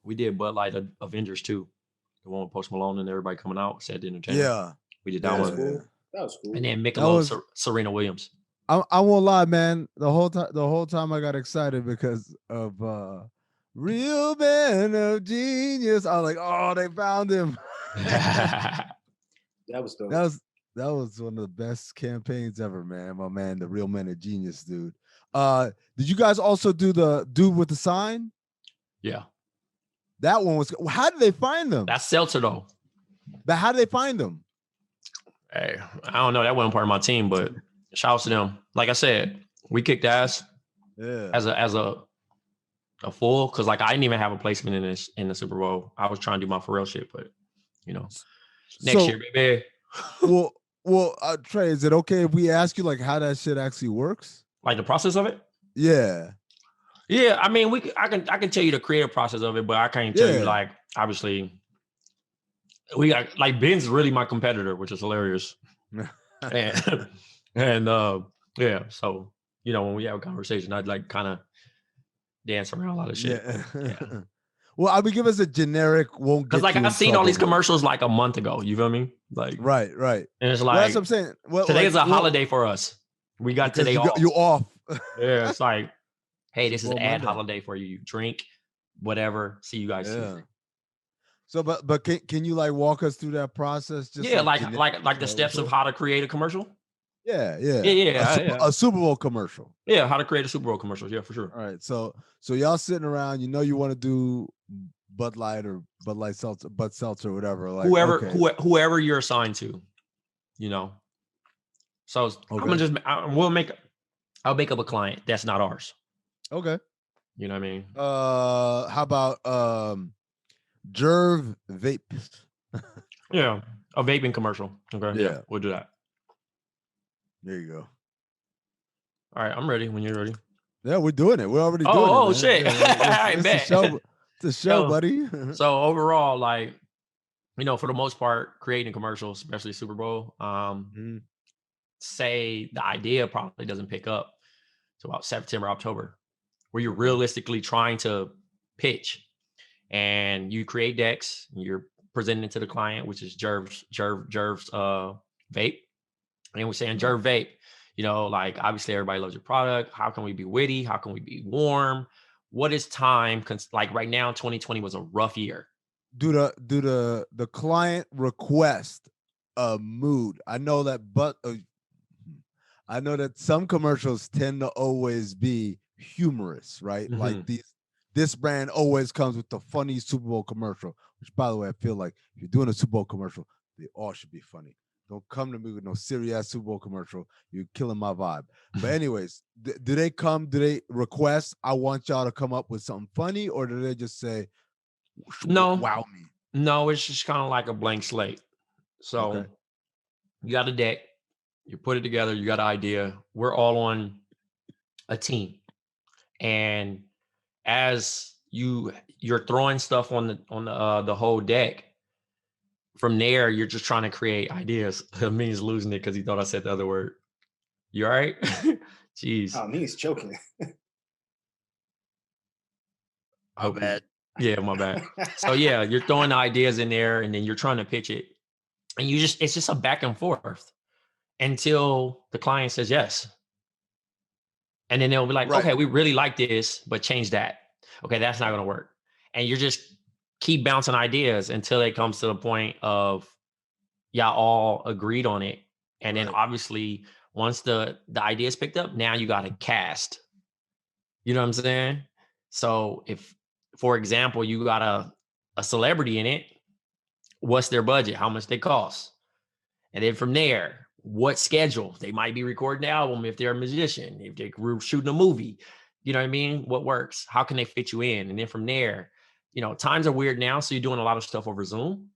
We did Bud Light Avengers too. The one with Post Malone and everybody coming out, said the entertainer. Yeah. We did That that was one. cool. That was cool. And then That Michelob was- Serena Williams. I won't lie, man. The whole time I got excited because of Real Man of Genius. I was like, oh, they found him. That was dope. That was one of the best campaigns ever, man. My man, the Real Man of Genius, dude. Did you guys also do the dude with the sign? Yeah. That one was. How did they find them? That's Seltzer though. But how did they find them? Hey, I don't know. That wasn't part of my team, but shout out to them. Like I said, we kicked ass. Yeah. As a full, because like I didn't even have a placement in the Super Bowl. I was trying to do my for real shit, but you know, next year, baby. well, Trey, is it okay if we ask you like how that shit actually works? Like the process of it? Yeah. Yeah, I mean, I can tell you the creative process of it, but I can't tell you like obviously we got like Ben's really my competitor, which is hilarious. and yeah, so you know when we have a conversation, I'd like kind of dance around a lot of shit. Yeah. Well, I would give us a generic won't get because like I've seen all these trouble. commercials like a month ago. You feel me? Like right. And it's Well, like that's what I'm saying. Well, today like, is a holiday for us. We got because today off. You off. Yeah, it's like, hey, this is Well, ad Monday. holiday for you. You drink, whatever. See you guys soon. So, but can you like walk us through that process? Just Yeah, like the steps of how to create a commercial. Yeah. A Super Bowl commercial. Yeah, how to create a Super Bowl commercial. Yeah, for sure. All right. So y'all sitting around, you want to do Bud Light or Bud Light Seltzer, Bud Seltzer, whatever. Like whoever you're assigned to, you know. So I'm gonna just I'll make up a client that's not ours. Okay. You know what I mean? How about Jerv vape? Yeah, a vaping commercial. Okay. Yeah, we'll do that. There you go. All right, I'm ready when you're ready. Yeah, we're doing it. We're already doing it. Oh shit! It's a show, buddy. So overall, like, you know, for the most part, creating commercials, especially Super Bowl, say the idea probably doesn't pick up to about September, October, where you're realistically trying to pitch, and you create decks. You're presenting it to the client, which is Jerv's vape, and we're saying Jerv vape. You know, like obviously everybody loves your product. How can we be witty? How can we be warm? What is time? Like right now, 2020 was a rough year. Do the client request a mood? I know that, but I know that some commercials tend to always be humorous, right? Mm-hmm. Like this brand always comes with the funny Super Bowl commercial. Which, by the way, I feel like if you're doing a Super Bowl commercial, they all should be funny. Don't come to me with no serious Super Bowl commercial. You're killing my vibe. But anyways, do they request, I want y'all to come up with something funny, or do they just say, no, wow me? No, it's just kind of like a blank slate. So you got a deck, you put it together, you got an idea. We're all on a team. And as you're throwing stuff on the whole deck, from there, you're just trying to create ideas. Amin's losing it because he thought I said the other word. You all right? Jeez. Amin's choking. My bad. Yeah, my bad. So yeah, you're throwing the ideas in there and then you're trying to pitch it. And it's just a back and forth until the client says yes. And then they'll be like, okay, we really like this, but change that. Okay, that's not going to work. And you're just keep bouncing ideas until it comes to the point of y'all all agreed on it. And then obviously once the idea is picked up, now you got to cast. You know what I'm saying? So if, for example, you got a celebrity in it, what's their budget? How much they cost? And then from there, what schedule? They might be recording the album if they're a musician, if they're shooting a movie. You know what I mean? What works? How can they fit you in? And then from there, you know, times are weird now, so you're doing a lot of stuff over Zoom.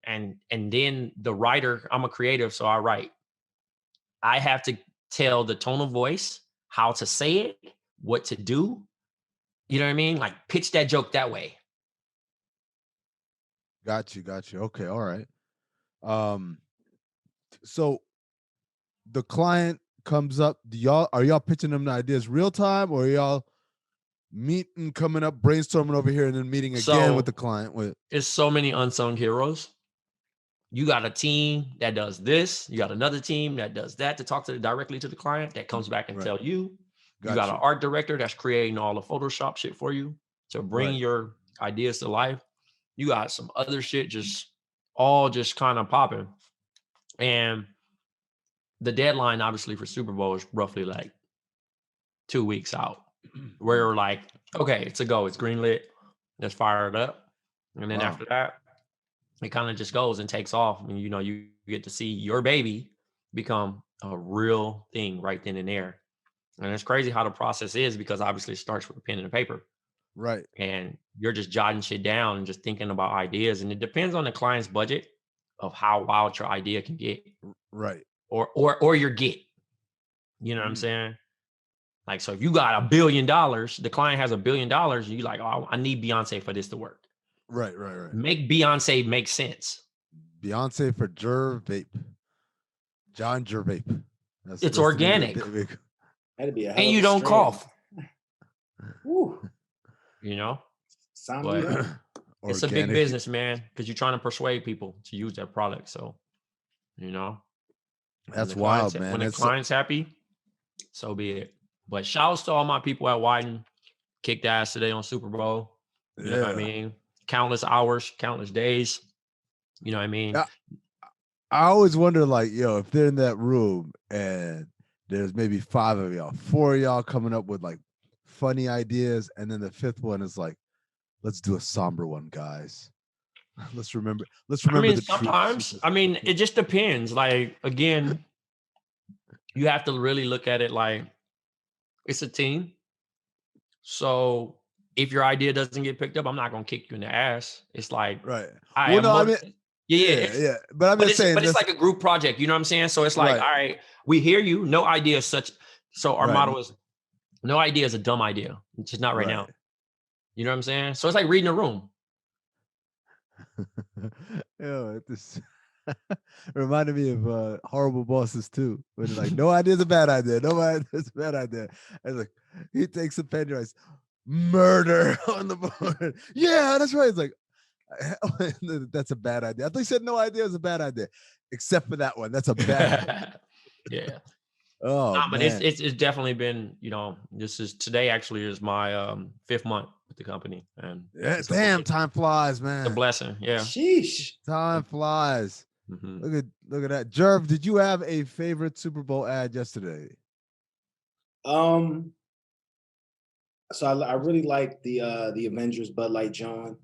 And then the writer, I'm a creative, so I write. I have to tell the tone of voice, how to say it, what to do. You know what I mean? Like pitch that joke that way. Got you. Okay, all right. So the client comes up. Are y'all pitching them the ideas real time, or are y'all meeting coming up, brainstorming over here, and then meeting again So, with the client. It's so many unsung heroes. You got a team that does this. You got another team that does that to talk directly to the client that comes back and Right. tell you. You got Gotcha. an art director that's creating all the Photoshop shit for you to bring Right. your ideas to life. You got some other shit just kind of popping. And the deadline, obviously, for Super Bowl is roughly like 2 weeks out. Where we're like, okay, it's a go. It's greenlit. Let's fire it up. And then Wow. after that, it kind of just goes and takes off. And you get to see your baby become a real thing right then and there. And it's crazy how the process is, because obviously it starts with a pen and a paper. Right. And you're just jotting shit down and just thinking about ideas. And it depends on the client's budget of how wild your idea can get. Right. Or your get. You know what I'm saying? Like, so if you got $1 billion, the client has $1 billion, you like, oh, I need Beyonce for this to work. Right. Make Beyonce make sense. Beyonce for Jerv Vape. John Jerv Vape. It's organic. That'd be a hell And of you a don't strain. cough. Woo. But It's a big business, man, because you're trying to persuade people to use that product. So, that's wild, man. When the client's happy, so be it. But shouts to all my people at Wyden. Kicked ass today on Super Bowl. You know what I mean? Countless hours, countless days. You know what I mean? I always wonder, like, if they're in that room and there's maybe 5 of y'all, 4 of y'all coming up with like funny ideas, and then the 5th one is like, let's do a somber one, guys. Let's remember. I mean, sometimes. It just depends. Like, again, you have to really look at it like it's a team. So if your idea doesn't get picked up, I'm not gonna kick you in the ass. It's like, right. Yeah. But I'm just saying, but it's like a group project. You know what I'm saying? So it's like, all right, we hear you. No idea is such. So our motto is, no idea is a dumb idea. It's just not right now. You know what I'm saying? So it's like reading a room. This reminded me of Horrible Bosses too. When it's like, no idea is a bad idea. No idea is a bad idea. And like, he takes a pen and writes murder on the board. Yeah, that's right. It's like, that's a bad idea. I thought he said no idea is a bad idea, except for that one. That's a bad idea. Yeah. But it's definitely been, today actually is my 5th month with the company. And damn, time flies, man. It's a blessing. Yeah. Sheesh. Time flies. Mm-hmm. Look at that. Jerv, did you have a favorite Super Bowl ad yesterday? So I really like the Avengers Bud Light John.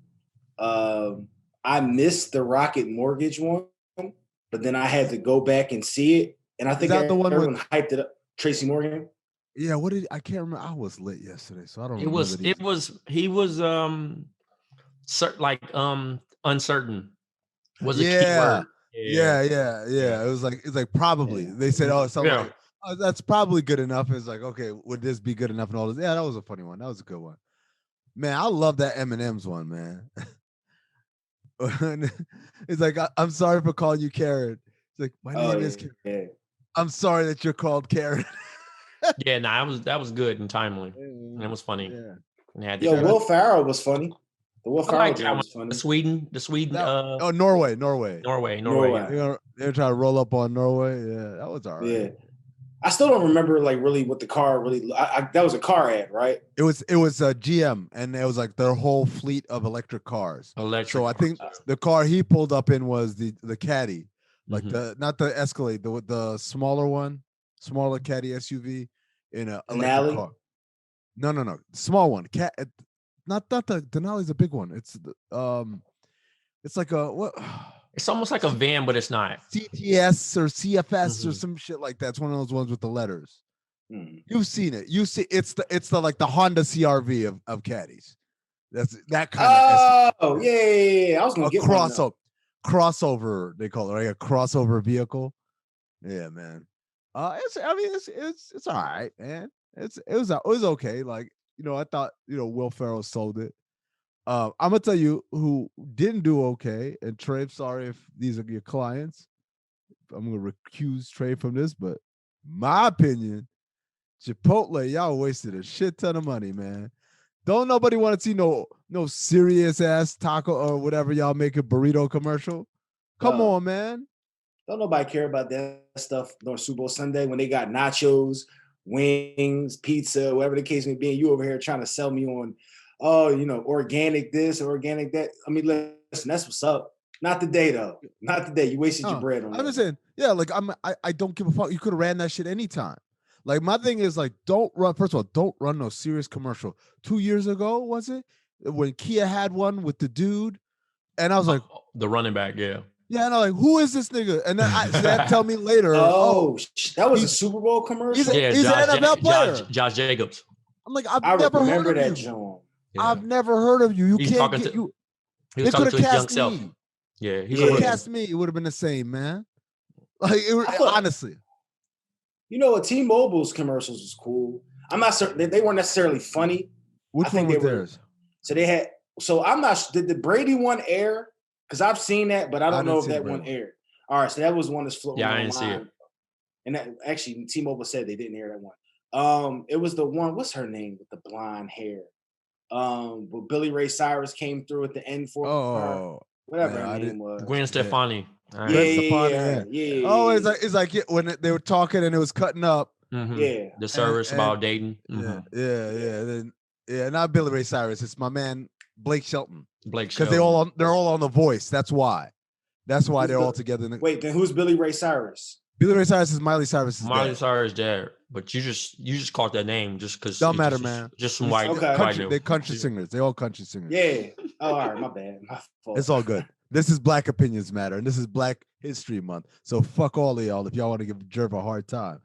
I missed the Rocket Mortgage one, but then I had to go back and see it. And I think everyone hyped it up. Tracy Morgan. Yeah, I can't remember. I was lit yesterday, so I don't. He was uncertain. Was a key word. Yeah. It was like probably. Yeah. They said, something like, oh, that's probably good enough. It's like, okay, would this be good enough and all this? Yeah, that was a funny one. That was a good one. Man, I love that M&M's one, man. It's like, I'm sorry for calling you Karen. It's like, my name is Karen. Yeah. I'm sorry that you're called Karen. That was good and timely. And it was funny. Yeah. Will Ferrell was funny. The Will Ferrell was funny. The Sweden. Norway. They're trying to roll up on Norway. Yeah, that was all right. Yeah. I still don't remember like really what the car really. That was a car ad, right? It was a GM, and it was like their whole fleet of electric cars. So I think the car he pulled up in was the Caddy, like not the Escalade, the smaller one, smaller Caddy SUV in a electric car. No, small one. Not the Denali's a big one. It's like a what? It's almost like a van, but it's not. CTS or CFS or some shit like that. It's one of those ones with the letters. You've seen it. You see, it's the like the Honda CRV of caddies. That's that kind of. Oh yeah. I was gonna get crossover. They call it, right? A crossover vehicle. Yeah, man. It's all right, man. It was okay. Like, I thought, Will Ferrell sold it. I'm gonna tell you who didn't do okay, and Trey, sorry if these are your clients. I'm gonna recuse Trey from this, but my opinion, Chipotle, y'all wasted a shit ton of money, man. Don't nobody want to see no serious ass taco or whatever y'all make a burrito commercial. Come on, man. Don't nobody care about that stuff during Super Bowl Sunday when they got nachos, wings, pizza, whatever the case may be. And you over here trying to sell me on, organic this or organic that. I mean, listen, that's what's up. Not today though. Not today. You wasted your bread on that. I'm just saying, yeah, like I don't give a fuck. You could have ran that shit anytime. Like my thing is like, don't run. First of all, don't run no serious commercial. 2 years ago, was it when Kia had one with the dude, and I was like, the running back, yeah. Yeah, and I'm like, who is this nigga? And then they had to tell me later. That was a Super Bowl commercial. He's an NFL player. Josh Jacobs. I'm like, I never remember heard of you. Yeah. I've never heard of you. He was talking to his young self. Yeah, he could have cast me. It would have been the same, man. Like honestly. You know what? T-Mobile's commercials was cool. I'm not certain they weren't necessarily funny. Which one was theirs? So they had. So I'm not. Did the Brady one air? Because I've seen that, but I don't know if that one aired. All right, so that was one that's floating. Yeah, I didn't see it. And that, actually, T-Mobile said they didn't air that one. It was the one. What's her name with the blonde hair? Where Billy Ray Cyrus came through at the end for her. Whatever her name was. Gwen Stefani. Yeah. Oh, it's like when they were talking and it was cutting up. Mm-hmm. Yeah. The service about dating. Mm-hmm. Yeah. Not Billy Ray Cyrus. It's my man Blake Shelton. Because they're all on The Voice. That's why. They're all together. Wait, then who's Billy Ray Cyrus? Billy Ray Cyrus is Miley Cyrus. Miley Cyrus' dad, but you just caught that name just because. Don't matter, man. Just some white. They're country singers. They all country singers. Yeah. Oh, all right. My bad. My fault. It's all good. This is Black Opinions Matter, and this is Black History Month. So fuck all of y'all if y'all want to give Jerv a hard time.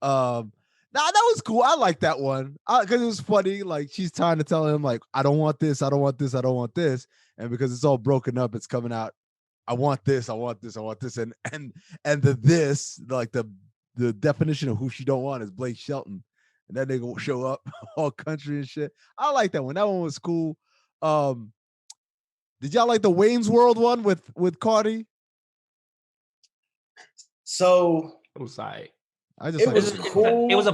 Nah, that was cool. I like that one because it was funny. Like she's trying to tell him, like, I don't want this, I don't want this, I don't want this, and because it's all broken up, it's coming out. I want this, I want this, I want this, and this, like the definition of who she don't want is Blake Shelton, and that nigga will show up all country and shit. I like that one. That one was cool. Did y'all like the Wayne's World one with Cardi? So it was like. It was cool. It was a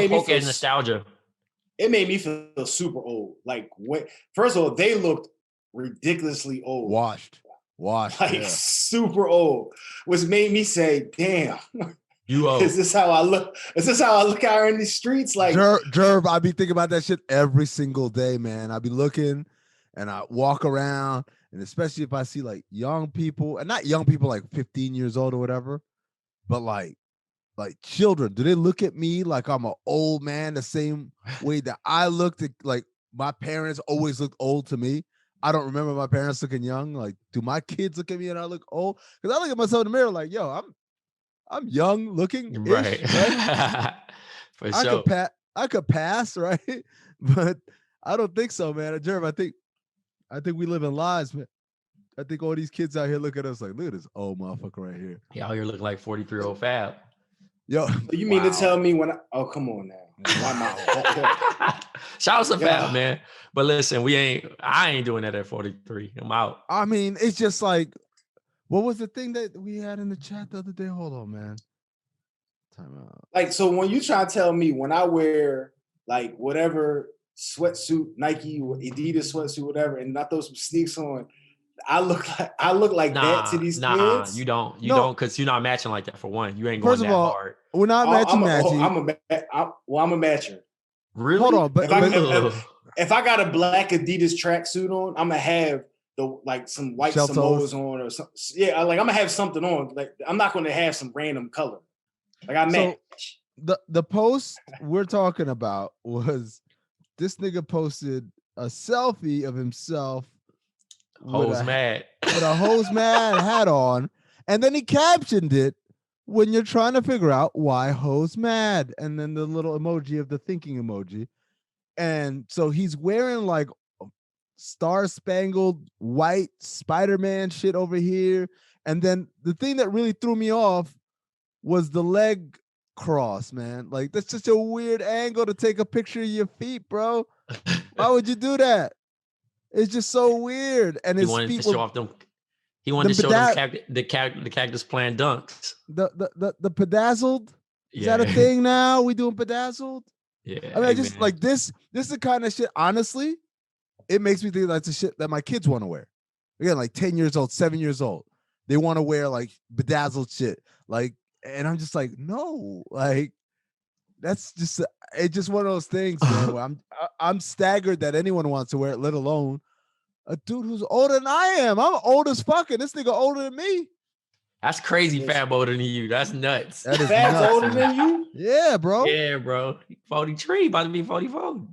poke at nostalgia. It made me feel super old. Like, first of all, they looked ridiculously old. Washed. Like super old. Which made me say, damn. You old. Is this how I look? Is this how I look out in the streets? Like Jerv, I be thinking about that shit every single day, man. I be looking and I walk around, and especially if I see like young people, and not young people like 15 years old or whatever, but like children, do they look at me like I'm an old man the same way that I looked at, like my parents always looked old to me? I don't remember my parents looking young. Like, do my kids look at me and I look old? Because I look at myself in the mirror like, yo, I'm young looking. Right. For sure. I could pass, right? But I don't think so, man. Jerv, I think we live in lies, man. I think all these kids out here look at us like, look at this old motherfucker right here. Yeah, out here looking like 43-year-old Fab. Yo, you mean to tell me when come on now. Shout out to Fab, man. But listen, I ain't doing that at 43. I'm out. I mean, it's just like, what was the thing that we had in the chat the other day? Hold on, man. Time out. Like, so when you try to tell me when I wear like whatever sweatsuit, Nike or Adidas sweatsuit, whatever, and I throw some sneaks on, I look like that to these kids. You don't, because you're not matching like that. For one, you ain't going that hard. We're not matching. I'm a matcher. Really? Hold on, but if I got a black Adidas tracksuit on, I'm gonna have some white Samoas on or something. Yeah, like I'm gonna have something on. Like I'm not gonna have some random color. Like I match. The post we're talking about was this nigga posted a selfie of himself. Hose mad. With a hose mad hat on. And then he captioned it, when you're trying to figure out why hose mad. And then the little emoji of the thinking emoji. And so he's wearing like star-spangled white Spider-Man shit over here. And then the thing that really threw me off was the leg cross, man. Like, that's just a weird angle to take a picture of your feet, bro. Why would you do that? It's just so weird. And his feet to show off them. He wanted to show them the cactus plant dunks. The bedazzled. Is that a thing now? We doing bedazzled? Yeah. I mean, I just like this. This is the kind of shit. Honestly, it makes me think that's the shit that my kids want to wear. Again, like 10 years old, 7 years old. They want to wear like bedazzled shit. Like, and I'm just like, no, like that's just it's just one of those things, man, where I'm staggered that anyone wants to wear it, let alone a dude who's older than I am. I'm old as fuck, and this nigga older than me. That's crazy. Fab older than you. That's nuts. That is Fab's nuts, older man. than you? Yeah, bro. Yeah, bro. 43, about to be 44.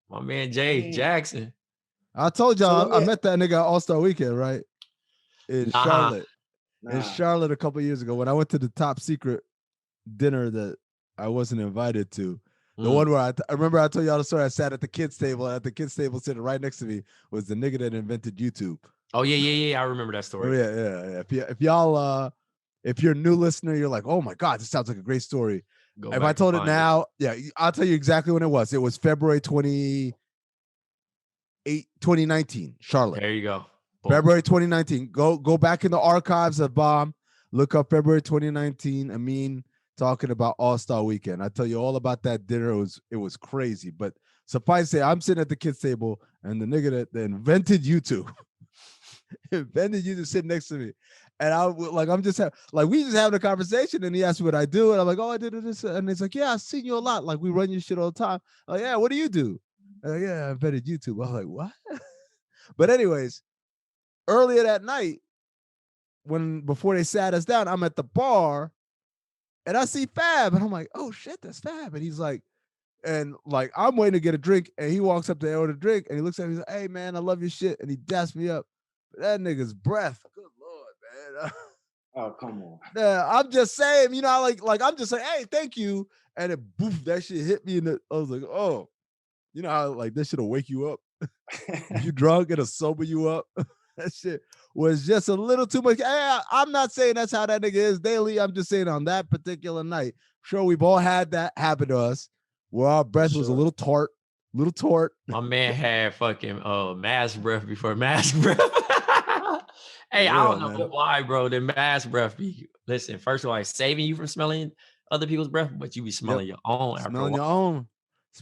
My man Jay Jackson. I told y'all I met that nigga at All-Star Weekend, right? In Charlotte. In Charlotte a couple years ago when I went to the top secret dinner that I wasn't invited to. The one where I remember I told y'all the story. I sat at the kids' table. At the kids' table, sitting right next to me was the nigga that invented YouTube. Oh yeah. I remember that story. Oh, yeah. If y'all, if you're a new listener, you're like, oh my god, this sounds like a great story. If I told it now, I'll tell you exactly when it was. It was February 2019, Charlotte. There you go. Boom. February 2019. Go back in the archives of BOMM. Look up February 2019. Amin talking about All-Star Weekend. I tell you all about that dinner. It was crazy. But suffice to say, I'm sitting at the kids' table, and the nigga that invented YouTube, sitting next to me, and we just having a conversation, and he asked me what I do, and I'm like, oh, I did this, and he's like, yeah, I've seen you a lot. Like we run your shit all the time. I'm like, yeah, what do you do? Yeah, I invented YouTube. I was like, what? But anyways, earlier that night, before they sat us down, I'm at the bar. And I see Fab, and I'm like, oh shit, that's Fab. And he's like, I'm waiting to get a drink, and he walks up to order a drink, and he looks at me, he's like, hey man, I love your shit. And he daps me up. But that nigga's breath. Good Lord, man. Oh, come on. Yeah, I'm just saying, like I'm just like, hey, thank you. And it boof, that shit hit me I was like, oh, you know how like this shit'll wake you up. If you drunk, it'll sober you up. That shit was just a little too much. I'm not saying that's how that nigga is daily. I'm just saying on that particular night, sure, we've all had that happen to us where our breath was a little tart. My man had fucking mask breath before mask breath. Hey, I don't know why, bro. The mask breath be, listen, first of all, it's saving you from smelling other people's breath, but you be smelling your own. Smelling your own.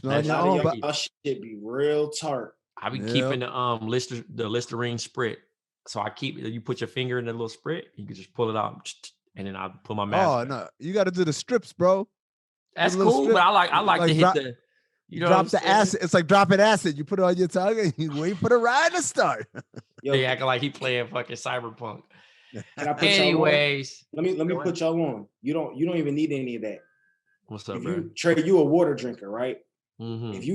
Y'all shit be real tart. I be keeping the Listerine sprit. So I keep, you put your finger in the little sprit, you can just pull it out, and then I put my mask. Oh no, you got to do the strips, bro. That's cool, but I like to hit the, drop the acid. It's like dropping acid. You put it on your tongue and you wait for the ride to start. They acting like he playing fucking Cyberpunk. Anyways, let me put y'all on. You don't even need any of that. What's up, bro? Trey, you a water drinker, right? Mm-hmm. If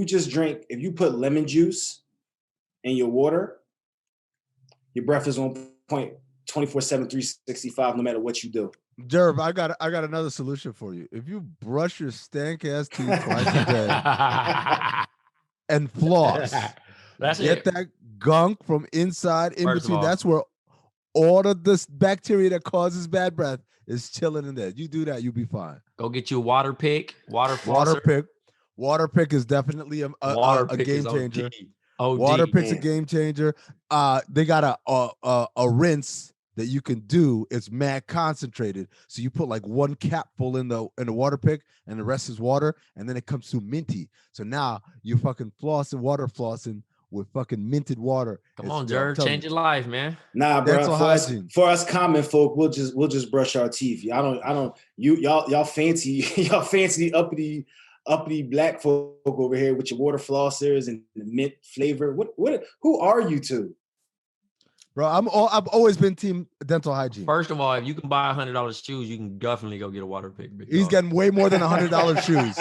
you put lemon juice in your water, your breath is on point 24/7, 365, no matter what you do. Jerv, I got another solution for you. If you brush your stank ass teeth twice a day and floss, get that gunk from inside in between. That's where all of this bacteria that causes bad breath is chilling in there. You do that, you'll be fine. Go get you a water pick, water flosser. Water pick is definitely a game changer. Water pick's a game changer. They got a rinse that you can do. It's mad concentrated. So you put like one capful in the water pick and the rest is water, and then it comes to minty. So now you're fucking water flossing with fucking minted water. Come on, Jerv, change your life, man. Nah, bro. For us common folk, we'll just brush our teeth. Y'all fancy uppity black folk over here with your water flossers and the mint flavor. Who are you two? Bro, I've always been team dental hygiene. First of all, if you can buy $100 shoes, you can definitely go get a water pick. He's getting way more than $100 shoes.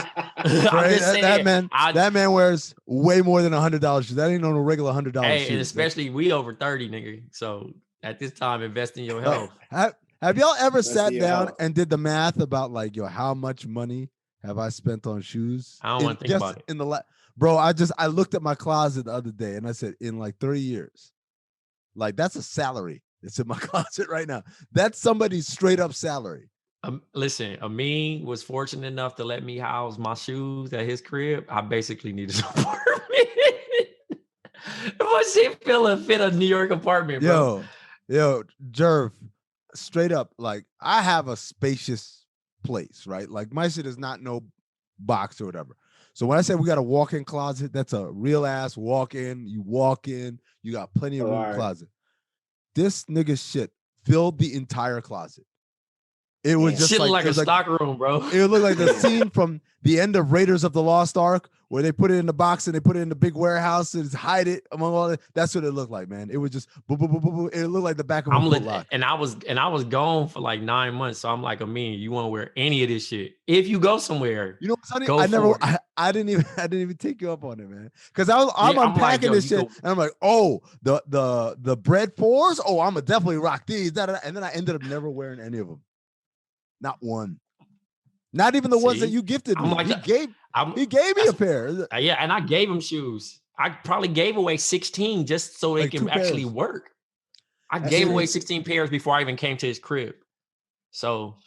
That man wears way more than $100 shoes. That ain't no regular $100 shoes. And especially we over 30, nigga. So at this time, invest in your health. Have y'all ever sat down and did the math about like, how much money have I spent on shoes? I don't want to think about it. Bro, I looked at my closet the other day and I said, in like 3 years, like that's a salary that's in my closet right now. That's somebody's straight up salary. Listen, Amin was fortunate enough to let me house my shoes at his crib. I basically needed an apartment. What shit fit a New York apartment, bro? Yo, Jerv, straight up, like I have a spacious place, right? Like my shit is not no box or whatever. So when I say we got a walk-in closet, that's a real ass walk-in. You walk in, you got plenty of room closet. This nigga shit filled the entire closet. It was just shit like a stock room, bro. It looked like the scene from the end of Raiders of the Lost Ark, where they put it in the box and they put it in the big warehouse and hide it among all that. That's what it looked like, man. It was just boo, boo, boo, boo, boo. It looked like the back of a Foot Locker. And I was gone for like 9 months. So I'm like, Amin, you won't wear any of this shit. If you go somewhere, you know what's funny? I didn't even take you up on it, man. Because I'm unpacking this shit and I'm like, oh, the bread fours. Oh, I'm gonna definitely rock these. And then I ended up never wearing any of them. Not one. Not even the ones that you gifted me. He gave me a pair. Yeah, and I gave him shoes. I probably gave away 16 just so they can actually work. I gave away 16 pairs before I even came to his crib. So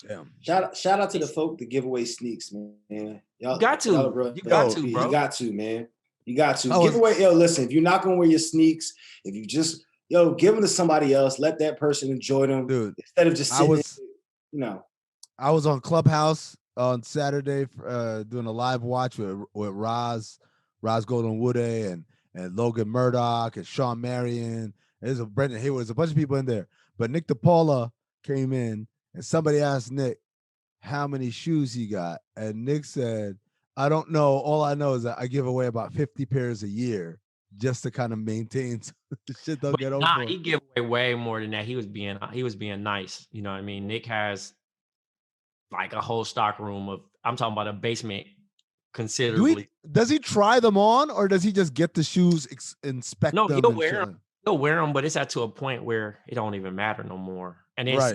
shout out to the folk that give away sneaks, man. Y'all got to. You got to, bro. You got to, man. You got to. Give away, listen, if you're not gonna wear your sneaks, if you just give them to somebody else, let that person enjoy them. Dude, instead of just sitting I was on Clubhouse on Saturday doing a live watch with Roz Golden Woode and Logan Murdoch and Sean Marion. There's a Brendan Hayward. There's a bunch of people in there. But Nick DePaula came in and somebody asked Nick how many shoes he got. And Nick said, I don't know. All I know is that I give away about 50 pairs a year just to kind of maintain so the shit don't get over. He gave away way more than that. He was being nice. You know what I mean? Nick has like a whole stock room of, I'm talking about a basement considerably. Does he try them on or does he just get the shoes, inspect them? No, he'll wear them. He'll wear them, but it's at to a point where it don't even matter no more. And it's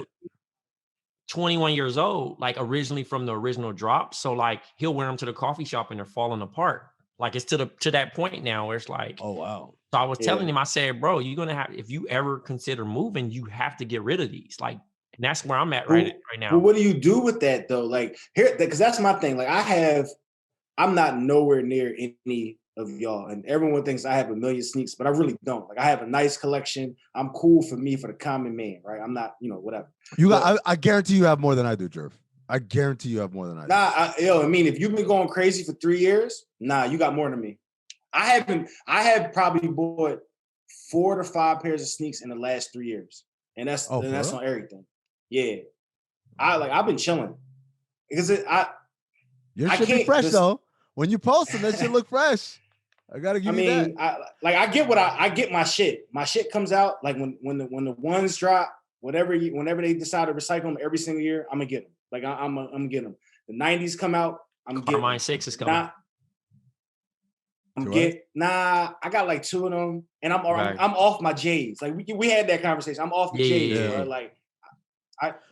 21 years old, like originally from the original drop. So like he'll wear them to the coffee shop and they're falling apart. Like it's to that point now where it's like, oh wow. So I was telling him, I said, bro, you're gonna have, if you ever consider moving, you have to get rid of these. Like, and that's where I'm at right now. Well, what do you do with that though? Like here, because that's my thing. Like I'm not nowhere near any of y'all, and everyone thinks I have a million sneaks, but I really don't. Like I have a nice collection. I'm cool for the common man, right? I'm not, whatever. I guarantee you have more than I do, Jerv. I guarantee you have more than I do. I mean, if you've been going crazy for 3 years, you got more than me. I have probably bought 4 to 5 pairs of sneaks in the last 3 years, and that's on everything. Yeah, I've been chilling because your shit be fresh though. When you post them, that shit look fresh. I gotta give you that. I get I get my shit. My shit comes out like when the ones drop, whenever they decide to recycle them every single year, I'm gonna get them. Like I'm getting them. The 90s come out, I'm getting. Mine 6 is coming. I got like 2 of them, and I'm off my J's. Like we had that conversation. I'm off the J's. Yeah.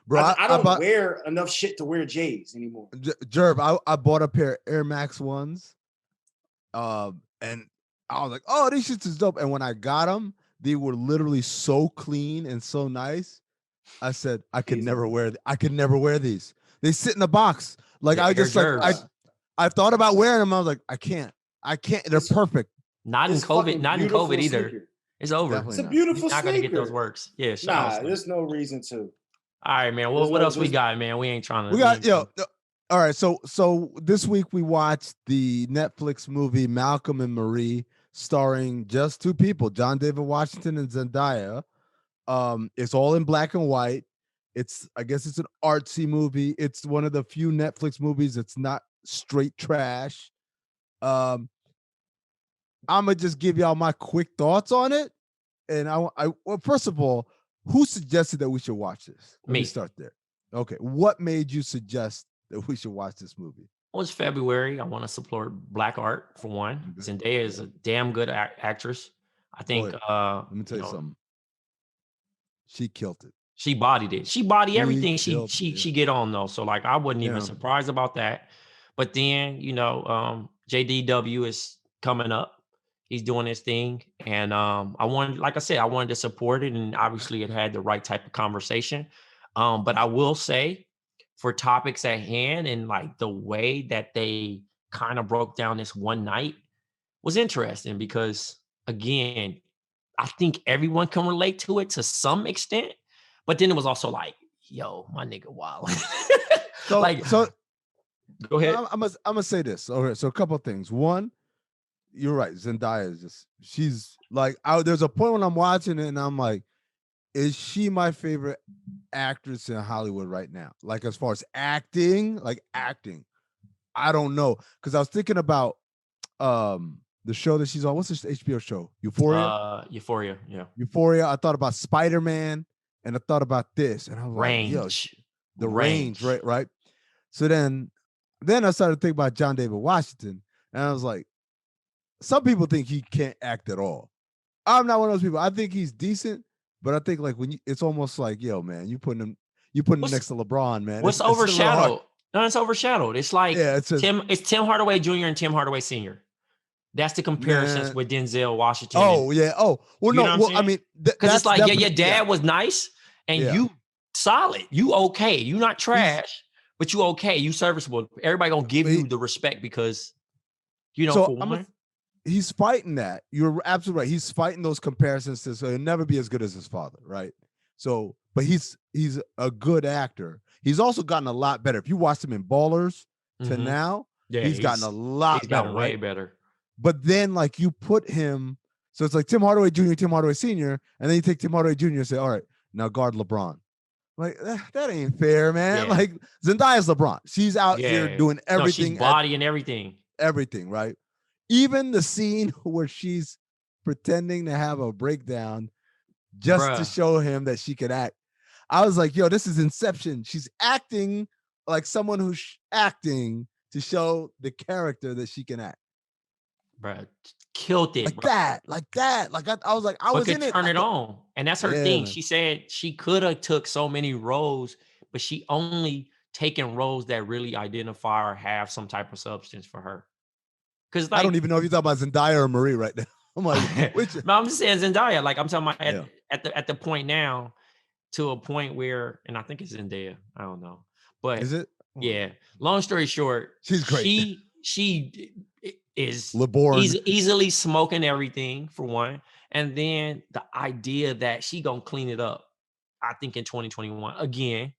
Bro. Like I don't wear enough shit to wear J's anymore. Jerv, I bought a pair of Air Max ones, and I was like, oh, these shits is dope. And when I got them, they were literally so clean and so nice. I said I could never wear these. They sit in a box. Like I thought about wearing them. I was like, I can't. They're perfect. Not in COVID. Not in COVID either. Sneaker. It's over. It's a beautiful sneaker. Not gonna get those works. Yeah. There's no reason to. All right, man. Well, what else we got, man? We ain't trying to. We got all right. So this week we watched the Netflix movie Malcolm and Marie, starring just 2 people, John David Washington and Zendaya. It's all in black and white. I guess it's an artsy movie. It's one of the few Netflix movies that's not straight trash. I'm gonna just give y'all my quick thoughts on it. And well, first of all, who suggested that we should watch this? Let me start there. Okay, what made you suggest that we should watch this movie? Well, it's February. I want to support black art for one. Okay. Zendaya is a damn good actress. I think. Let me tell you something. She killed it. She bodied it. She bodied everything she get on though. So like I wasn't even surprised about that. But then JDW is coming up. He's doing his thing, and I wanted to support it, and obviously it had the right type of conversation. But I will say, for topics at hand and like the way that they kind of broke down this one night was interesting because again, I think everyone can relate to it to some extent. But then it was also like, yo, my nigga, wow. Go ahead. I'm gonna say this. Okay, so a couple of things. One, you're right. Zendaya is she's like, there's a point when I'm watching it and I'm like, is she my favorite actress in Hollywood right now? Like as far as acting, I don't know. Because I was thinking about the show that she's on. What's this HBO show? Euphoria? Euphoria, yeah. Euphoria. I thought about Spider-Man and I thought about this. And I was like, yo, Range. the range, right? So then I started thinking about John David Washington. And I was like, some people think he can't act at all. I'm not one of those people. I think he's decent, but I think like it's almost like, yo, man, you putting him next to LeBron, man. What's overshadowed? No, it's overshadowed. It's like it's Tim Hardaway Jr. and Tim Hardaway Sr. That's the comparisons with Denzel Washington. Oh, yeah. Oh, well, no. Well, I mean, because it's like, your dad was nice and you solid. You okay. You not trash, but you okay. You serviceable. Everybody gonna give you the respect because, for one. He's fighting that. You're absolutely right. He's fighting those comparisons so he'll never be as good as his father, right? So, but he's a good actor. He's also gotten a lot better. If you watched him in Ballers to now, he's gotten a lot better, way right? better. But then, like, you put him, so it's like Tim Hardaway Jr., Tim Hardaway Sr., and then you take Tim Hardaway Jr. and say, all right, now guard LeBron. Like, that ain't fair, man. Yeah. Like, Zendaya's LeBron. She's out here doing everything. No, she's body and everything. Everything, right? Even the scene where she's pretending to have a breakdown just to show him that she could act. I was like, yo, this is Inception. She's acting like someone who's acting to show the character that she can act. Bro, killed it. Like that. Like I was like, I was in it. Turn it on. And that's her thing. She said she could have took so many roles, but she only taken roles that really identify or have some type of substance for her. Because I don't even know if you're talking about Zendaya or Marie right now. I'm like, no, I'm just saying Zendaya. Like I'm talking about at the point now, to a point where, and I think it's Zendaya. I don't know, but is it? Yeah. Long story short, she's great. She is easily smoking everything for one, and then the idea that she gonna clean it up. I think in 2021 again.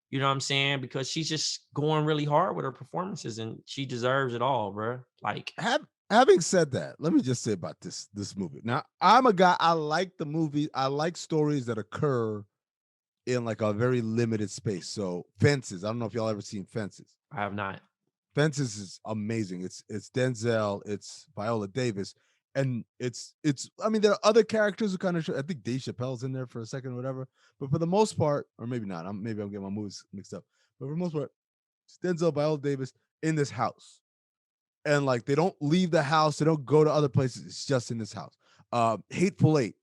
You know what I'm saying? Because she's just going really hard with her performances and she deserves it all, bro. Like, having said that, let me just say about this movie. Now, I'm a guy, I like the movie. I like stories that occur in like a very limited space. So Fences, I don't know if y'all ever seen Fences. I have not. Fences is amazing. It's Denzel, it's Viola Davis. And it's I mean, there are other characters who kind of I think Dave Chappelle's in there for a second or whatever. But for the most part, or maybe not, maybe I'm getting my movies mixed up. But for the most part, it's Denzel, Viola Davis in this house. And like they don't leave the house, they don't go to other places. It's just in this house. Hateful Eight,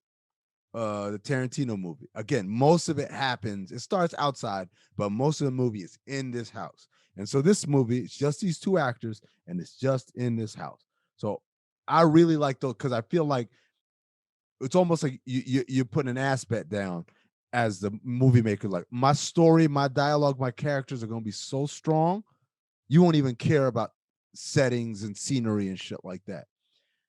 the Tarantino movie. Again, most of it happens. It starts outside, but most of the movie is in this house. And so this movie, it's just these two actors, and it's just in this house. So I really like those because I feel like it's almost like you put an aspect down as the movie maker. Like my story, my dialogue, my characters are going to be so strong, you won't even care about settings and scenery and shit like that.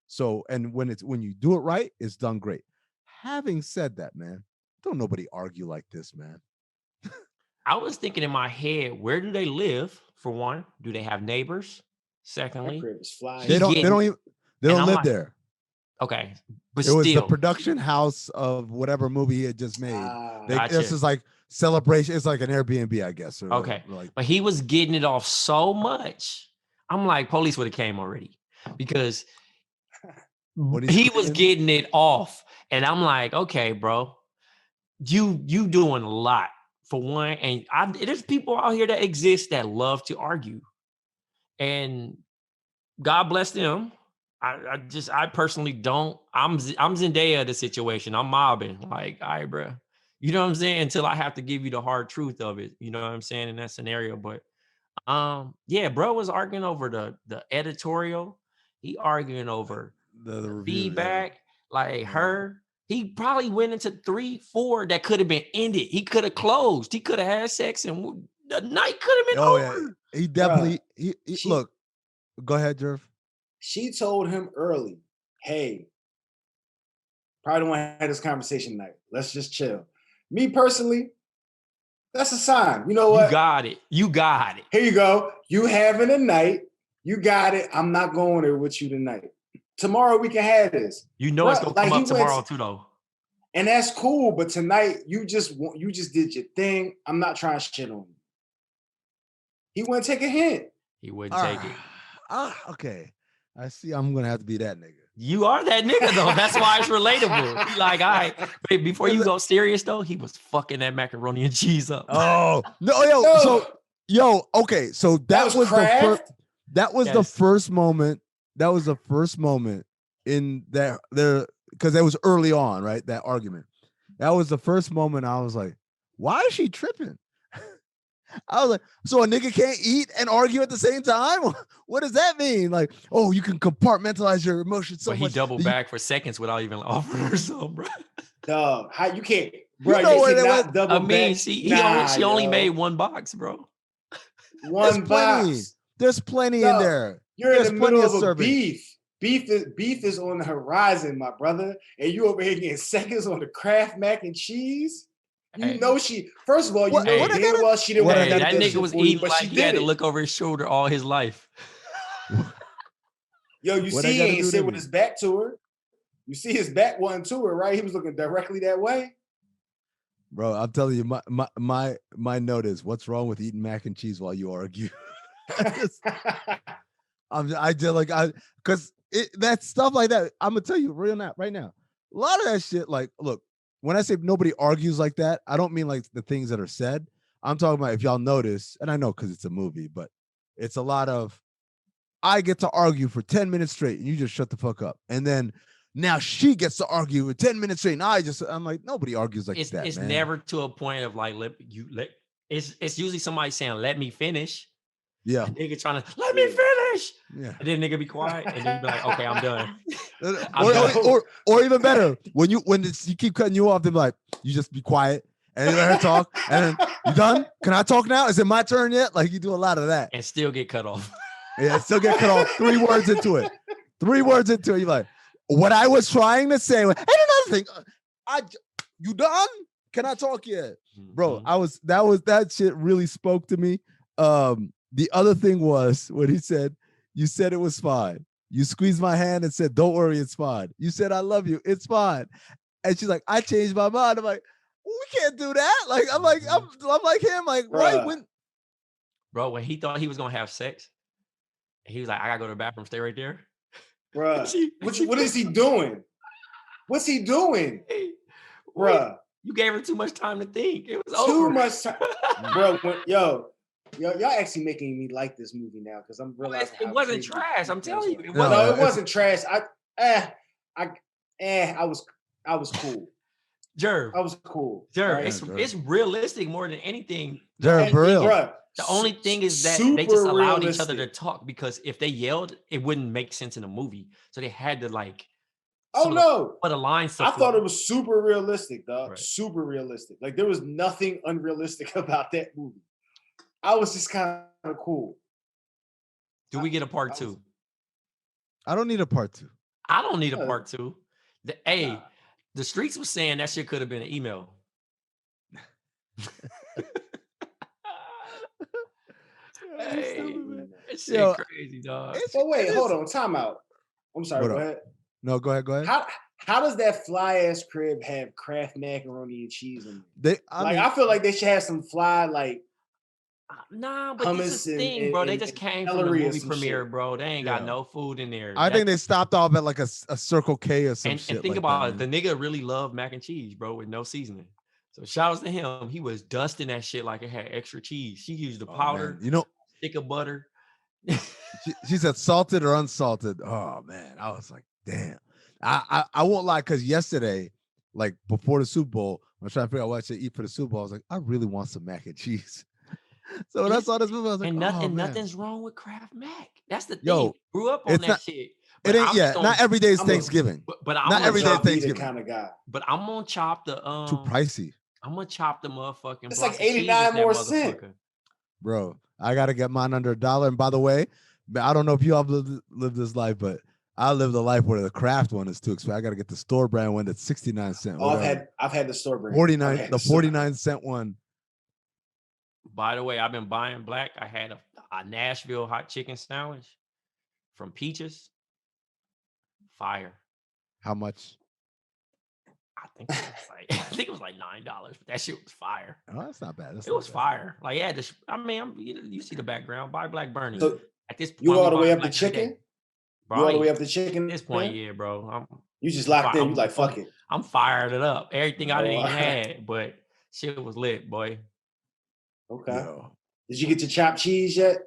So, and when you do it right, it's done great. Having said that, man, don't nobody argue like this, man. I was thinking in my head, where do they live? For one, do they have neighbors? Secondly, they don't live there. Okay, but it was the production house of whatever movie he had just made. Gotcha. This is like celebration. It's like an Airbnb, I guess. Or okay, like, but he was getting it off so much. I'm like, police would have came already because he was getting it off, and I'm like, okay, bro, you doing a lot. For one, and there's people out here that exist that love to argue, and God bless them. I personally don't. I'm Zendaya of the situation. I'm mobbing. Like, all right, bro. You know what I'm saying? Until I have to give you the hard truth of it. You know what I'm saying in that scenario. But yeah, bro was arguing over the editorial. He arguing over the feedback. Like her. He probably went into 3-4 that could have been ended. He could have closed. He could have had sex, and the night could have been over. Yeah. He definitely. Look, go ahead, Jerv. She told him early, "Hey, probably don't want to have this conversation tonight. Let's just chill." Me personally, That's a sign. You know what? You got it. You got it. Here you go. You having a night. You got it. I'm not going there with you tonight. Tomorrow we can have this. You know it's gonna come up tomorrow too, though. And that's cool. But tonight you just did your thing. I'm not trying to shit on you. He wouldn't take a hint. He wouldn't take it. Okay. I see. I'm gonna have to be that nigga. You are that nigga though. That's why it's relatable. He like, all right, wait, before you go serious though, he was fucking that macaroni and cheese up. Oh no, okay. So that was the first. That was the first moment. That was the first moment in there because it was early on, right? That argument. That was the first moment I was like, why is she tripping? I was like, so a nigga can't eat and argue at the same time? What does that mean? Like, oh, you can compartmentalize your emotions so much. But he doubled back for seconds without even offering her some, bro. Dog, how you can't, bro? You know what it was? I mean, she only made one box, bro. One box. There's plenty in there. There's in the middle of a beef. Beef is on the horizon, my brother, and you over here getting seconds on the Kraft mac and cheese. You know she. First of all, you know damn well she didn't want to. That nigga was eating like he had to look over his shoulder all his life. Yo, you see, he ain't sit with his back to her. You see, his back wasn't to her, right? He was looking directly that way. Bro, I'm telling you, my note is, what's wrong with eating mac and cheese while you argue? Because that stuff like that. I'm gonna tell you right now. A lot of that shit, like, look. When I say nobody argues like that, I don't mean like the things that are said. I'm talking about, if y'all notice, and I know because it's a movie, but it's a lot of, I get to argue for 10 minutes straight and you just shut the fuck up. And then now she gets to argue for 10 minutes straight. And I'm like, nobody argues like that. It's man. never to a point of like, it's usually somebody saying, let me finish. Yeah. Nigga trying to let me finish. Yeah. And then nigga be quiet. And then you be like, okay, I'm done. Or even better, when you keep cutting you off, they're like, you just be quiet and then let her talk. And then, you done? Can I talk now? Is it my turn yet? Like, you do a lot of that. And still get cut off. Yeah, still get cut off 3 words into it. 3 words into it. You're like, what I was trying to say. And another thing, you done? Can I talk yet? Bro, that shit really spoke to me. The other thing was when he said, you said it was fine. You squeezed my hand and said, don't worry, it's fine. You said, I love you. It's fine. And she's like, I changed my mind. I'm like, we can't do that. Like, I'm like him. Like, right? Bro, when he thought he was going to have sex, he was like, I got to go to the bathroom, stay right there. Bruh, what is he doing? What's he doing? Bruh. You gave her too much time to think. It was too over. Much time. Bro, y'all actually making me like this movie now because I'm realizing it wasn't trash. I'm telling you, it wasn't trash. I was cool. Jerv, I was cool. Jerv, right? It's realistic more than anything. Jerv, real. The only thing is that they just allowed each other to talk because if they yelled, it wouldn't make sense in a movie. So they had to like. Oh no! But a line. I thought it was super realistic, dog. Right. Super realistic. Like there was nothing unrealistic about that movie. I was just kind of cool. Do we get a part 2? I don't need a part 2. I don't need a part 2. The streets was saying that shit could have been an email. It's crazy, dog. But wait, hold on, time out. I'm sorry, go ahead. No, go ahead. How does that fly ass crib have Kraft macaroni and cheese in it? I I feel like they should have some fly like. Nah, but this is the thing, bro. They just came from the movie premiere, bro. They ain't got no food in there. I think they stopped off at like a Circle K or some shit. And think about it, the nigga really loved mac and cheese, bro, with no seasoning. So shout out to him. He was dusting that shit like it had extra cheese. She used the powder, stick of butter. she said salted or unsalted. Oh man, I was like, damn. I won't lie, because yesterday, like before the Super Bowl, I was trying to figure out what I should eat for the Super Bowl. I was like, I really want some mac and cheese. So when I saw this movie, I was like, nothing's wrong with Kraft Mac. That's the thing. Yo, grew up on that shit. It ain't not every day is Thanksgiving. But I'm not every day Thanksgiving kind of guy. But I'm gonna chop the too pricey. I'm gonna chop the motherfucking. It's like 89 more cents. Bro, I gotta get mine under $1. And by the way, I don't know if you all lived this life, but I lived a life where the Kraft one is too expensive. I gotta get the store brand one that's 69 cents. Oh, I've had the store brand. 49 cent one. By the way, I've been buying Black. I had a Nashville hot chicken sandwich from Peaches. Fire. How much? I think it was like $9, but that shit was fire. Oh, that's not bad. It was fire. Like, yeah, I mean, you see the background. Buy Black Bernie. So at this point, you all the way up the Black every day. chicken? Bro, You all the way up the chicken? At this point, yeah, bro. You just locked in. You like, fuck it. I'm fired it up. Everything I didn't had, but shit was lit, boy. Okay. Yo. Did you get your chopped cheese yet?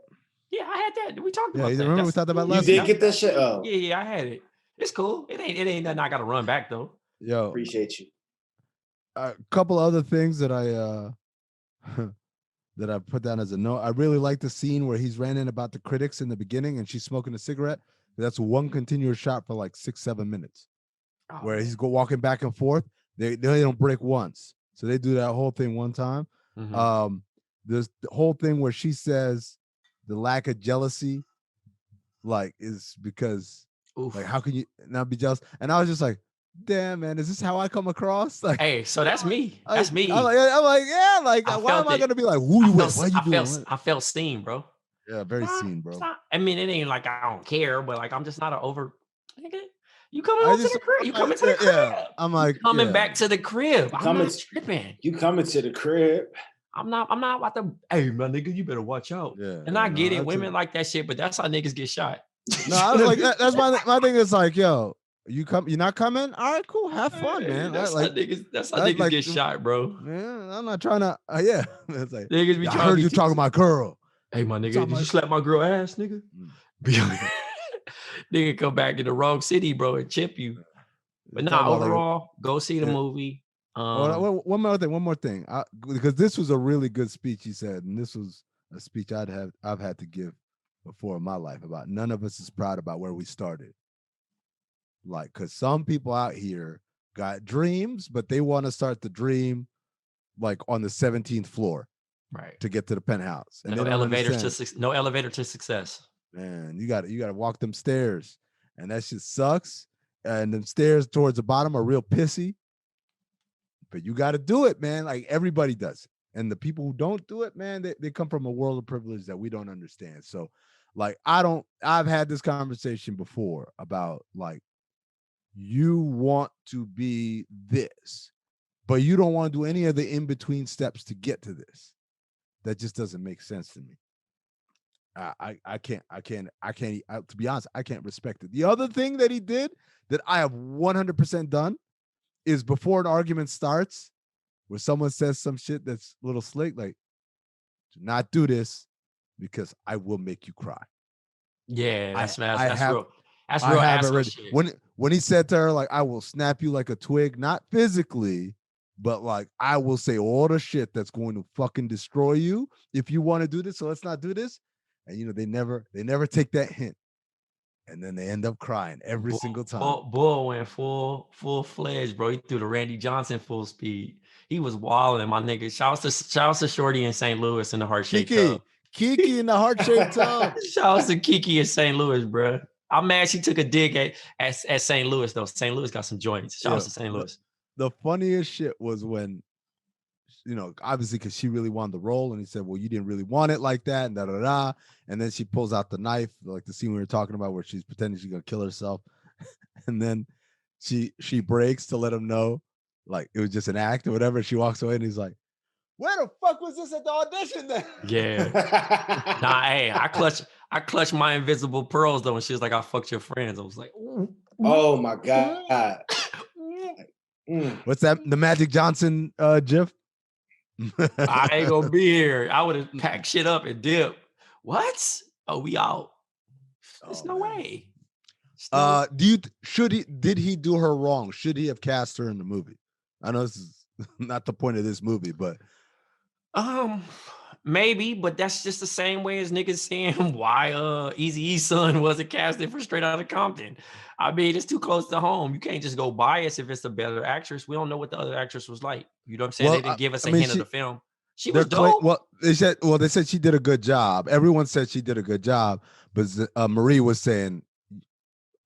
Yeah, I had that. We talked about that. Remember we talked about last week? You did get that shit? Oh. Yeah, I had it. It's cool. It ain't nothing I gotta run back though. Yo. Appreciate you. A couple other things that I that I put down as a note. I really like the scene where he's ranting about the critics in the beginning and she's smoking a cigarette. That's one continuous shot for like 6-7 minutes. Where he's walking back and forth. They don't break once. So they do that whole thing one time. Mm-hmm. There's the whole thing where she says the lack of jealousy like is because like how can you not be jealous? And I was just like, damn, man, is this how I come across? Like, hey, so that's me. That's me. I'm like, yeah, like, why am I gonna be like, who you with? Why you doing? I felt steam, bro. Yeah, very steam, bro. I mean, it ain't like I don't care, but like I'm just not an over. You coming to the crib? You coming to the crib? Yeah, I'm like coming back to the crib. I'm not tripping. You coming to the crib? I'm not about to. Hey, my nigga, you better watch out. Yeah, and I get it. Women like that shit, but that's how niggas get shot. No, I was like, that's my thing. Is like, yo, you're not coming? All right, cool. Have fun, man. That's how niggas like, get shot, bro. Yeah, I'm not trying to. Yeah, it's like niggas be. I heard you talking about girl. Hey, my nigga, did you slap my girl ass, nigga? Nigga come back in the wrong city, bro, and chip you. But nah, overall, go see the movie. One more thing. Because this was a really good speech he said, and this was a speech I've had to give before in my life about none of us is proud about where we started. Like, because some people out here got dreams, but they want to start the dream like on the 17th floor, right, to get to the penthouse. And no elevator to success. Man, you got to walk them stairs, and that shit sucks. And them stairs towards the bottom are real pissy. But you got to do it, man. Like everybody does it. And the people who don't do it, man, they come from a world of privilege that we don't understand. So, like, I've had this conversation before about like, you want to be this, but you don't want to do any of the in-between steps to get to this. That just doesn't make sense to me. I can't, to be honest, I can't respect it. The other thing that he did that I have 100% done is before an argument starts, where someone says some shit that's a little slick, like, do not do this because I will make you cry. Yeah, that's real. That's real asshole shit. When he said to her, like, I will snap you like a twig, not physically, but like, I will say all the shit that's going to fucking destroy you if you want to do this. So let's not do this. And you know, they never take that hint. And then they end up crying every single time. Bull went full-fledged, bro. He threw the Randy Johnson full speed. He was wilding, my nigga. Shout out to Shorty in St. Louis in the heart-shaped tub. Kiki in the heart-shaped tub. Shout out to Kiki in St. Louis, bro. I'm mad she took a dig at St. Louis, though. St. Louis got some joints. Shout out to St. Louis. The funniest shit was when, you know, obviously because she really wanted the role, and he said, well, you didn't really want it like that, and da-da-da. And then she pulls out the knife, like the scene we were talking about where she's pretending she's going to kill herself. And then she breaks to let him know, like, it was just an act or whatever. She walks away, and he's like, where the fuck was this at the audition then? Yeah. Nah, hey, I clutched my invisible pearls, though, and she was like, I fucked your friends. I was like, ooh. Oh, my God. What's that? The Magic Johnson GIF? I ain't gonna be here. I would have packed shit up and dipped. What? Oh, we out. There's no way. Did he do her wrong? Should he have cast her in the movie? I know this is not the point of this movie, but maybe, but that's just the same way as niggas saying why Eazy-E's son wasn't casted for Straight Outta Compton. I mean, it's too close to home. You can't just go bias if it's a better actress. We don't know what the other actress was like. You know what I'm saying? They didn't give us a hint of the film. She was dope. They said she did a good job. Everyone said she did a good job, but Marie was saying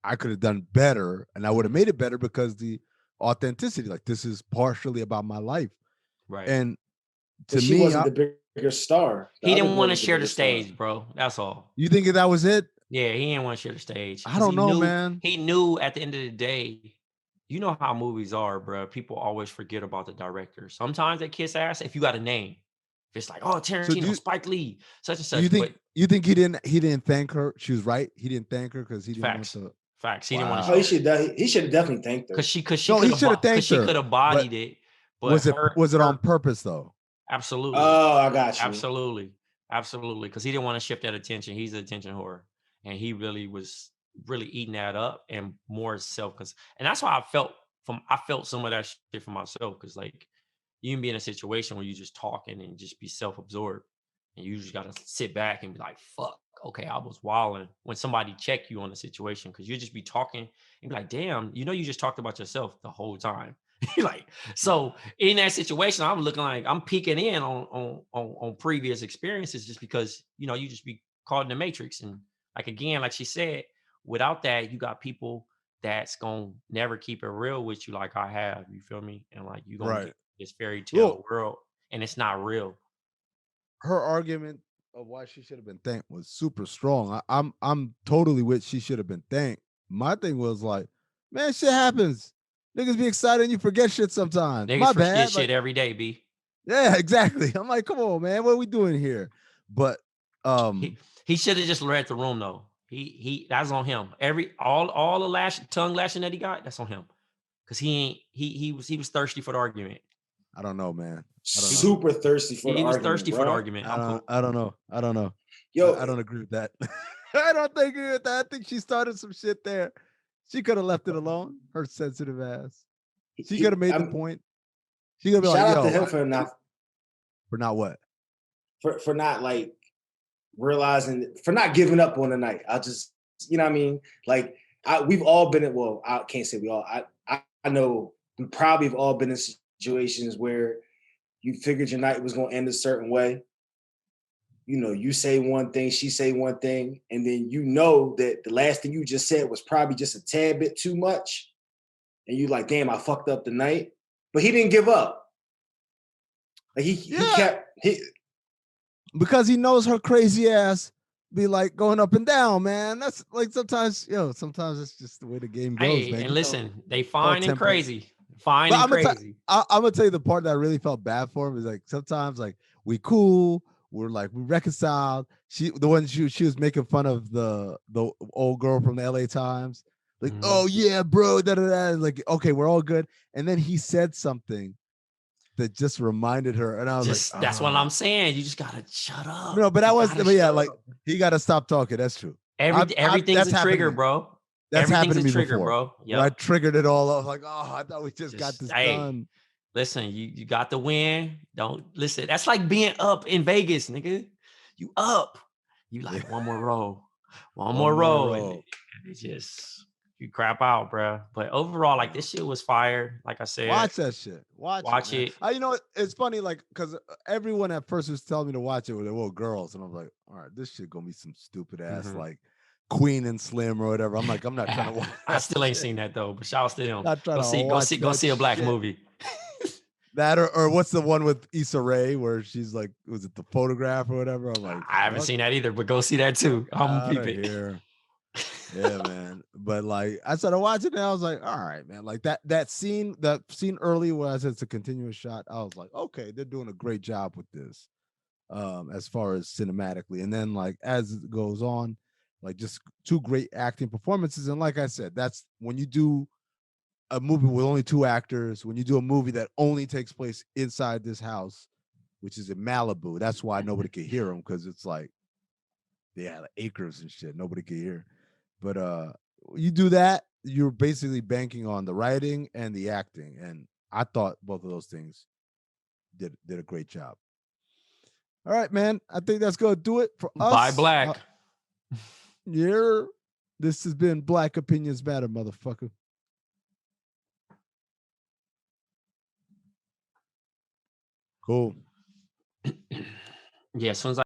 I could have done better, and I would have made it better because the authenticity, like, this is partially about my life, right? And she wasn't the bigger star. He didn't want to share the stage, bro. That's all. You think that was it? Yeah, he didn't want to share the stage. I don't know, man. He knew at the end of the day, you know how movies are, bro. People always forget about the director. Sometimes they kiss ass if you got a name. It's like, oh, Tarantino, Spike Lee, such and such. You think he didn't thank her? She was right. He didn't thank her because he didn't want to. Facts. He didn't want to. Oh, he should have definitely thanked her. Because she could have bodied it. But was it on purpose though? Absolutely. Oh, I got you. Absolutely. Because he didn't want to shift that attention. He's an attention whore, and he really was eating that up and more self. And that's why I felt some of that shit for myself. Because like you can be in a situation where you just talking and just be self-absorbed, and you just gotta sit back and be like, "Fuck, okay, I was wilding." When somebody check you on the situation, because you just be talking and be like, "Damn, you know, you just talked about yourself the whole time." Like, so in that situation, I'm looking like I'm peeking in on previous experiences, just because you know you just be caught in the matrix. And like again, like she said, without that, you got people that's gonna never keep it real with you, like I have. You feel me? And like you gonna get this fairy tale world, and it's not real. Her argument of why she should have been thanked was super strong. I'm totally with she should have been thanked. My thing was like, man, shit happens. Niggas be excited and you forget shit sometimes. Niggas My forget bad. Shit every day, B. Yeah, exactly. I'm like, come on, man. What are we doing here? But he should have just read the room though. He that's on him. All the tongue lashing that he got, that's on him. Cause he was thirsty for the argument. I don't know, man. Super thirsty for the argument. He was thirsty for the argument. I don't know. Yo, I don't agree with that. I don't agree with that. I think she started some shit there. She could have left it alone. Her sensitive ass. She could have made the point. She could be like, shout out to him for not what? For not like realizing, for not giving up on the night. I just, you know what I mean? Like we've all been in, well, I can't say we all, I know we probably have all been in situations where you figured your night was going to end a certain way. You know, you say one thing, she say one thing, and then you know that the last thing you just said was probably just a tad bit too much. And you like, damn, I fucked up the night. But he didn't give up. Like he kept because he knows her crazy ass be like going up and down, man. That's like sometimes it's just the way the game goes, man. And listen, they fine and crazy. Fine and crazy. I'm gonna tell you the part that I really felt bad for him is like sometimes like we cool. We're like, we reconciled. She was making fun of the old girl from the LA Times. Like, oh yeah, bro, da-da-da. Like, okay, we're all good. And then he said something that just reminded her. And I was like, that's what I'm saying. You just gotta shut up. No, but like he gotta stop talking. That's true. Everything's a trigger, bro. That's happened to me trigger, before, bro. Yep. I triggered it all up. Like, oh, I thought we just got this done. Listen, you got the win. Don't listen. That's like being up in Vegas, nigga. You up. You like one more roll. One more roll. And it just you crap out, bro. But overall, like this shit was fire. Like I said, watch that shit. Watch it. You know, it's funny, like, because everyone at first was telling me to watch it with the little girls, and I'm like, all right, this shit gonna be some stupid ass like Queen and Slim or whatever. I'm like, I'm not trying to watch. I still ain't seen that though, but shout out to them. Go see a black movie. That or what's the one with Issa Rae where she's like, was it The Photograph or whatever? I'm like, I haven't seen that either, but go see that too. I'm peeping. Yeah, man. But like I started watching it, I was like, all right, man. Like that scene early where I said it's a continuous shot, I was like, okay, they're doing a great job with this. As far as cinematically. And then like as it goes on, like just two great acting performances. And like I said, that's when you do a movie with only two actors, when you do a movie that only takes place inside this house, which is in Malibu, that's why nobody could hear them, because it's like they had acres and shit, nobody could hear. But you do that, you're basically banking on the writing and the acting, and I thought both of those things did a great job. All right, man, I think that's gonna do it for us. Bye, Black. Yeah, this has been Black Opinions Matter, motherfucker. Cool. Yeah, as soon as